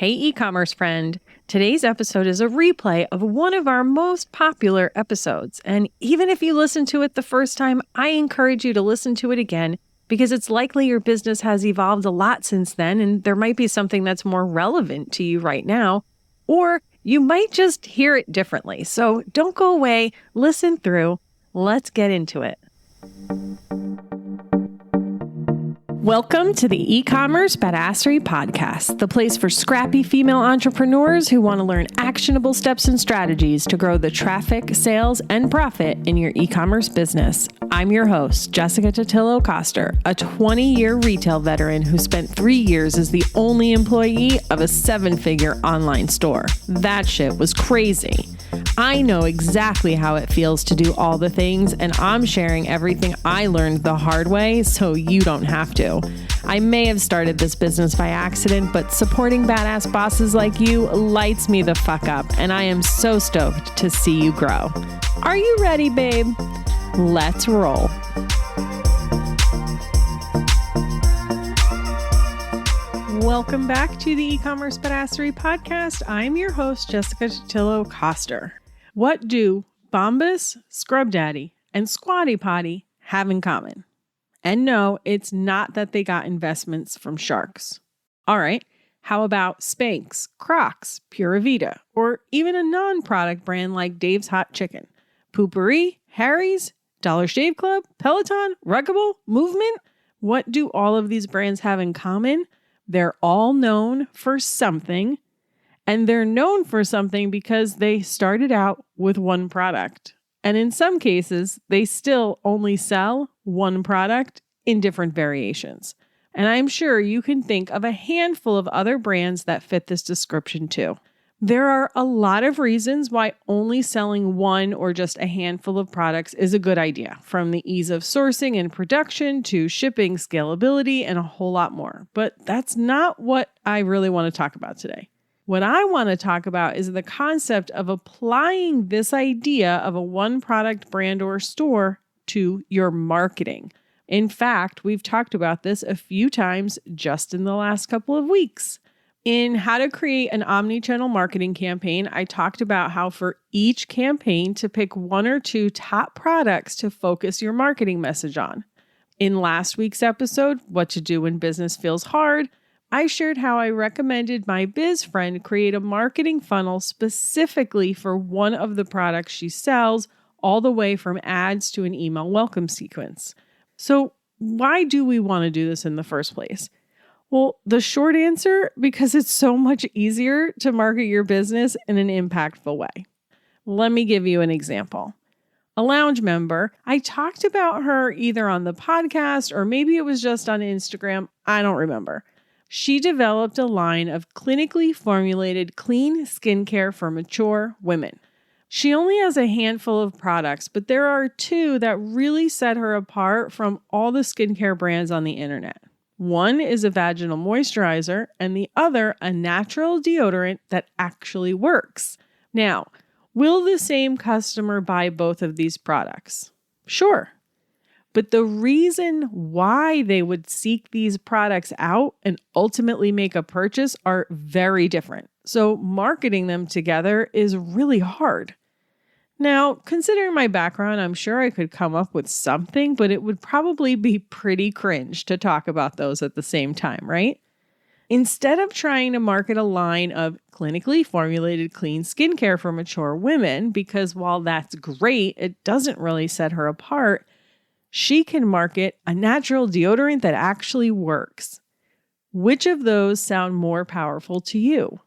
Hey, e-commerce friend. Today's episode is a replay of one of our most popular episodes. And even if you listen to it the first time, I encourage you to listen to it again because it's likely your business has evolved a lot since then and there might be something that's more relevant to you right now, or you might just hear it differently. So don't go away, listen through. Let's get into it. Welcome to the e-commerce badassery podcast, the place for scrappy female entrepreneurs who want to learn actionable steps and strategies to grow the traffic, sales, and profit in your e-commerce business. I'm your host, Jessica Totillo-Coster, a 20-year retail veteran who spent 3 years as the only employee of a 7-figure online store. That shit was crazy. I know exactly how it feels to do all the things, and I'm sharing everything I learned the hard way so you don't have to. I may have started this business by accident, but supporting badass bosses like you lights me the fuck up, and I am so stoked to see you grow. Are you ready, babe? Let's roll. Welcome back to the e-commerce badassery podcast. I'm your host, Jessica Totillo-Coster. What do Bombas, Scrub Daddy, and Squatty Potty have in common? And no, it's not that they got investments from sharks. All right, how about Spanx, Crocs, Pura Vida, or even a non-product brand like Dave's Hot Chicken, Poopery, Harry's, Dollar Shave Club, Peloton, Ruggable, Movement? What do all of these brands have in common? They're all known for something. And they're known for something because they started out with one product. And in some cases, they still only sell one product in different variations. And I'm sure you can think of a handful of other brands that fit this description too. There are a lot of reasons why only selling one or just a handful of products is a good idea, from the ease of sourcing and production to shipping, scalability, and a whole lot more. But that's not what I really want to talk about today. What I want to talk about is the concept of applying this idea of a one product brand or store to your marketing. In fact, we've talked about this a few times just in the last couple of weeks. In How to Create an Omnichannel Marketing Campaign, I talked about how for each campaign to pick one or two top products to focus your marketing message on. In last week's episode, What to Do When Business Feels Hard, I shared how I recommended my biz friend create a marketing funnel specifically for one of the products she sells, all the way from ads to an email welcome sequence. So why do we want to do this in the first place? Well, the short answer, because it's so much easier to market your business in an impactful way. Let me give you an example. A lounge member, I talked about her either on the podcast or maybe it was just on Instagram. I don't remember. She developed a line of clinically formulated clean skincare for mature women. She only has a handful of products, but there are two that really set her apart from all the skincare brands on the internet. One is a vaginal moisturizer and the other a natural deodorant that actually works. Now, will the same customer buy both of these products? Sure. But the reason why they would seek these products out and ultimately make a purchase are very different. So marketing them together is really hard. Now, considering my background, I'm sure I could come up with something, but it would probably be pretty cringe to talk about those at the same time, right? Instead of trying to market a line of clinically formulated clean skincare for mature women, because while that's great, it doesn't really set her apart, she can market a natural deodorant that actually works. Which of those sound more powerful to you?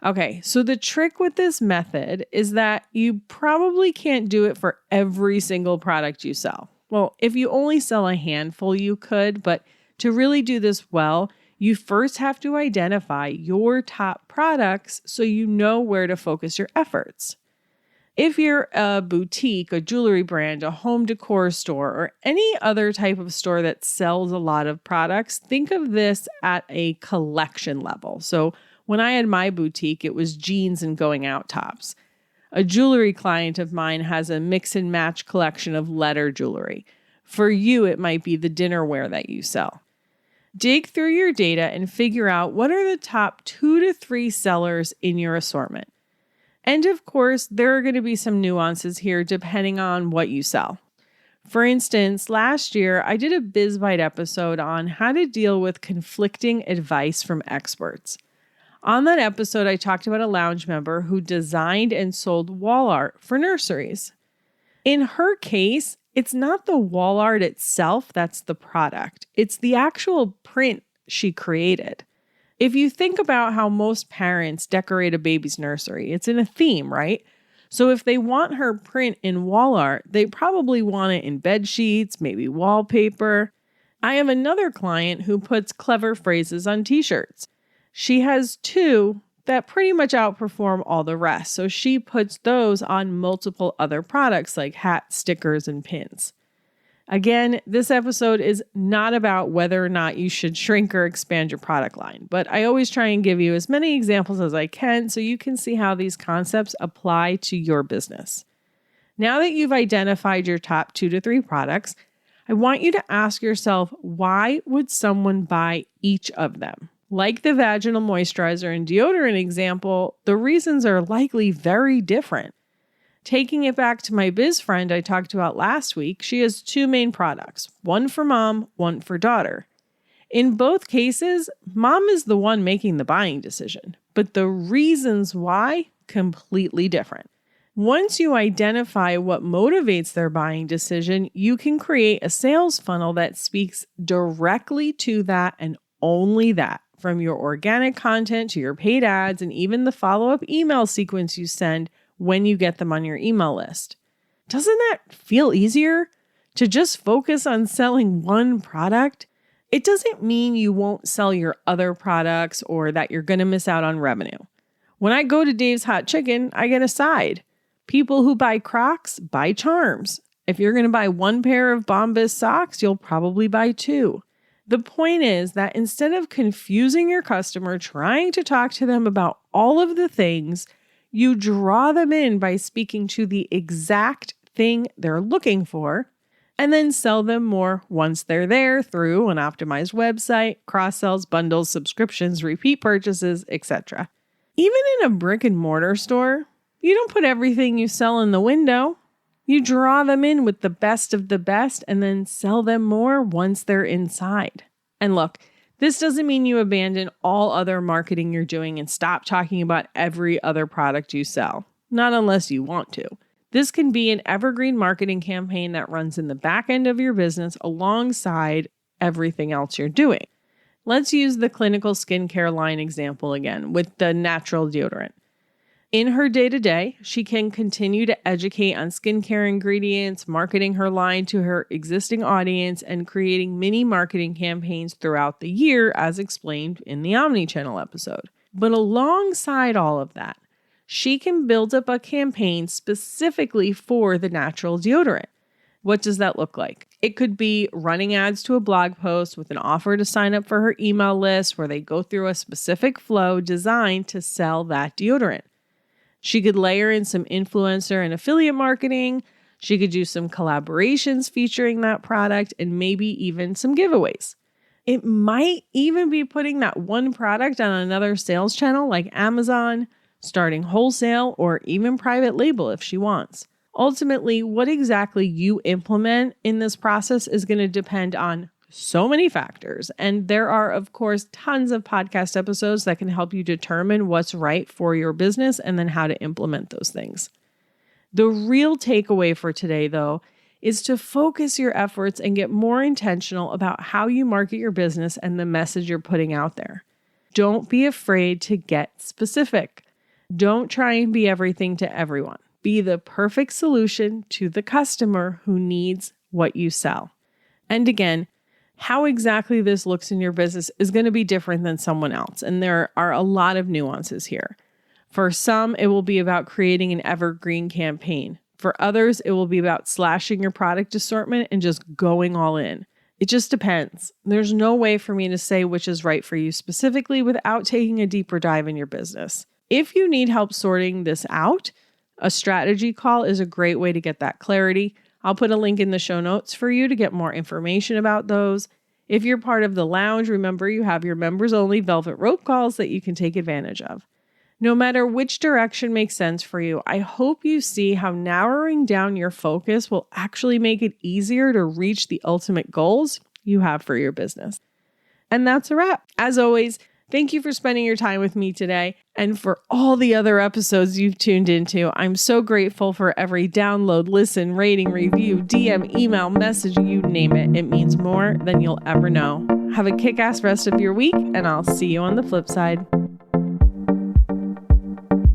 Okay, so the trick with this method is that you probably can't do it for every single product you sell. Well, if you only sell a handful, you could, but to really do this well, you first have to identify your top products so you know where to focus your efforts. If you're a boutique, a jewelry brand, a home decor store, or any other type of store that sells a lot of products, think of this at a collection level. So when I had my boutique, it was jeans and going out tops. A jewelry client of mine has a mix and match collection of letter jewelry. For you, it might be the dinnerware that you sell. Dig through your data and figure out what are the top 2 to 3 sellers in your assortment. And of course, there are going to be some nuances here depending on what you sell. For instance, last year, I did a BizBite episode on how to deal with conflicting advice from experts. On that episode, I talked about a lounge member who designed and sold wall art for nurseries. In her case, it's not the wall art itself that's the product. It's the actual print she created. If you think about how most parents decorate a baby's nursery, it's in a theme, right? So if they want her print in wall art, they probably want it in bed sheets, maybe wallpaper. I have another client who puts clever phrases on t-shirts. She has 2 that pretty much outperform all the rest, so she puts those on multiple other products like hats, stickers, and pins. Again, this episode is not about whether or not you should shrink or expand your product line, but I always try and give you as many examples as I can so you can see how these concepts apply to your business. Now that you've identified your top 2 to 3 products, I want you to ask yourself, why would someone buy each of them? Like the vaginal moisturizer and deodorant example, the reasons are likely very different. Taking it back to my biz friend I talked about last week, she has 2 main products, one for mom, one for daughter. In both cases, mom is the one making the buying decision, but the reasons why, completely different. Once you identify what motivates their buying decision, you can create a sales funnel that speaks directly to that and only that, from your organic content to your paid ads and even the follow-up email sequence you send when you get them on your email list. Doesn't that feel easier to just focus on selling one product? It doesn't mean you won't sell your other products or that you're going to miss out on revenue. When I go to Dave's Hot Chicken, I get a side. People who buy Crocs buy Charms. If you're going to buy 1 pair of Bombas socks, you'll probably buy 2. The point is that instead of confusing your customer, trying to talk to them about all of the things, you draw them in by speaking to the exact thing they're looking for, and then sell them more once they're there through an optimized website, cross-sells, bundles, subscriptions, repeat purchases, etc. Even in a brick and mortar store, you don't put everything you sell in the window. You draw them in with the best of the best and then sell them more once they're inside. And look, this doesn't mean you abandon all other marketing you're doing and stop talking about every other product you sell. Not unless you want to. This can be an evergreen marketing campaign that runs in the back end of your business alongside everything else you're doing. Let's use the clinical skincare line example again with the natural deodorant. In her day-to-day, she can continue to educate on skincare ingredients, marketing her line to her existing audience, and creating mini marketing campaigns throughout the year, as explained in the Omnichannel episode. But alongside all of that, she can build up a campaign specifically for the natural deodorant. What does that look like? It could be running ads to a blog post with an offer to sign up for her email list where they go through a specific flow designed to sell that deodorant. She could layer in some influencer and affiliate marketing. She could do some collaborations featuring that product and maybe even some giveaways. It might even be putting that one product on another sales channel like Amazon, starting wholesale, or even private label if she wants. Ultimately, what exactly you implement in this process is going to depend on so many factors. And there are, of course, tons of podcast episodes that can help you determine what's right for your business and then how to implement those things. The real takeaway for today, though, is to focus your efforts and get more intentional about how you market your business and the message you're putting out there. Don't be afraid to get specific. Don't try and be everything to everyone. Be the perfect solution to the customer who needs what you sell. And again, how exactly this looks in your business is going to be different than someone else, and there are a lot of nuances here. For some, it will be about creating an evergreen campaign. For others, it will be about slashing your product assortment and just going all in. It just depends. There's no way for me to say which is right for you specifically without taking a deeper dive in your business. If you need help sorting this out, a strategy call is a great way to get that clarity. I'll put a link in the show notes for you to get more information about those. If you're part of the lounge, remember you have your members only velvet rope calls that you can take advantage of. No matter which direction makes sense for you, I hope you see how narrowing down your focus will actually make it easier to reach the ultimate goals you have for your business. And that's a wrap. As always, thank you for spending your time with me today and for all the other episodes you've tuned into. I'm so grateful for every download, listen, rating, review, DM, email, message, you name it. It means more than you'll ever know. Have a kick-ass rest of your week, and I'll see you on the flip side.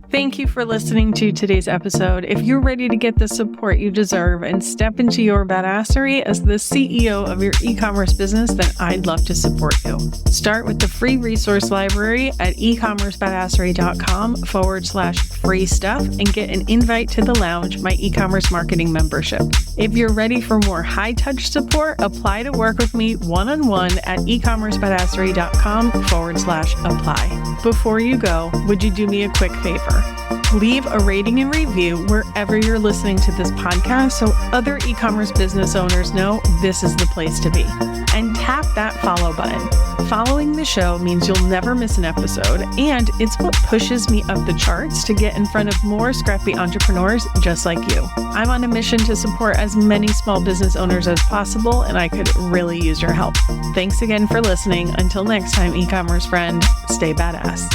Thank you for listening to today's episode. If you're ready to get the support you deserve and step into your badassery as the CEO of your e-commerce business, then I'd love to support you. Start with the free resource library at ecommercebadassery.com/free stuff and get an invite to the lounge, my e-commerce marketing membership. If you're ready for more high-touch support, apply to work with me one-on-one at ecommercebadassery.com/apply. Before you go, would you do me a quick favor? Leave a rating and review wherever you're listening to this podcast so other e-commerce business owners know this is the place to be. And tap that follow button. Following the show means you'll never miss an episode, and it's what pushes me up the charts to get in front of more scrappy entrepreneurs just like you. I'm on a mission to support as many small business owners as possible, and I could really use your help. Thanks again for listening. Until next time, e-commerce friend, stay badass.